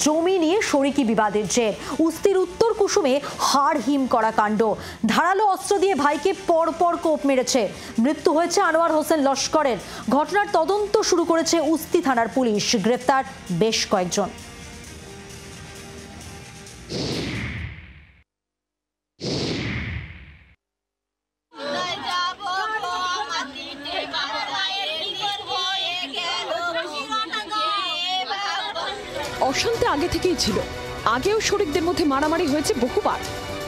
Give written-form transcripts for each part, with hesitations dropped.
জমি নিয়ে শরিকি বিবাদের জের। উস্তির উত্তর কুসুমে হাড় হিম করা কাণ্ড। ধারালো অস্ত্র দিয়ে ভাইকে পরপর কোপ মেরেছে। মৃত্যু হয়েছে আনোয়ার হোসেন লস্করের। ঘটনার তদন্ত শুরু করেছে উস্তি থানার পুলিশ। গ্রেফতার বেশ কয়েকজন। অশান্তি আগে থেকেই ছিল। আগেও শরিকদের মধ্যে মারামারি হয়েছে বহুবার,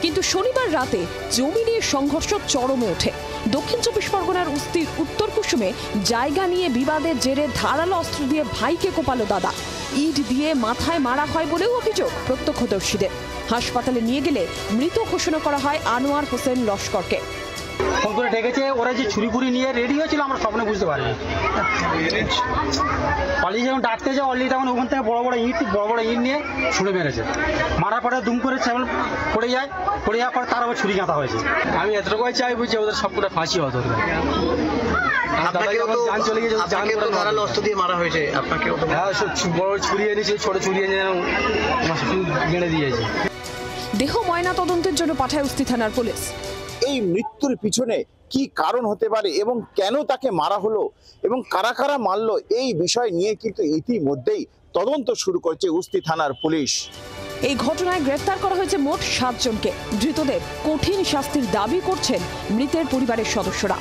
কিন্তু শনিবার রাতে জমি নিয়ে সংঘর্ষ চরমে ওঠে। দক্ষিণ চব্বিশ পরগনার উস্তির উত্তর কুসুমে জায়গা নিয়ে বিবাদের জেরে ধারালো অস্ত্র দিয়ে ভাইকে কোপালো দাদা। ইট দিয়ে মাথায় মারা হয় বলেও অভিযোগ প্রত্যক্ষদর্শীদের। হাসপাতালে নিয়ে গেলে মৃত ঘোষণা করা হয় আনোয়ার হোসেন লস্করকে। ফোন করে ডেকেছে, ওরা যে ছুরি ফুরি নিয়ে রেডি হয়েছিল আমরা স্বপ্নে বুঝতে পারিনি। পালিয়ে যখন ডাকতে যাও অলরেডি তখন ওখান থেকে বড় বড় ইট নিয়ে ছুঁড়ে মেরেছে। মারার পরে দুম করে পড়ে যায়, পড়ে যাওয়ার পরে তার আবার ছুরি গাঁথা হয়েছে। আমি এতটুকুই চাই বুঝছি ওদের সবকটা ফাঁসি হতো। দেহ ময়না তদন্তের জন্য পাঠায় উস্তি থানার পুলিশ। এই মৃত্যুর পিছনে কি কারণ হতে পারে এবং কেন তাকে মারা হলো এবং কারা কারা মারলো, এই বিষয় নিয়ে কিন্তু ইতিমধ্যেই তদন্ত শুরু করেছে উস্তি থানার পুলিশ। এই ঘটনায় গ্রেফতার করা হয়েছে মোট 7 জনকে। ধৃতদের কঠিন শাস্তির দাবি করছেন মৃতের পরিবারের সদস্যরা।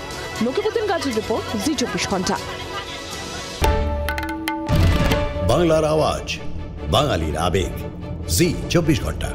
নকিবুদ্দিন গাজীর রিপোর্ট, জি 24 ঘন্টা। বাংলার আওয়াজ, বাঙালির আবেগ, জি 24 ঘন্টা।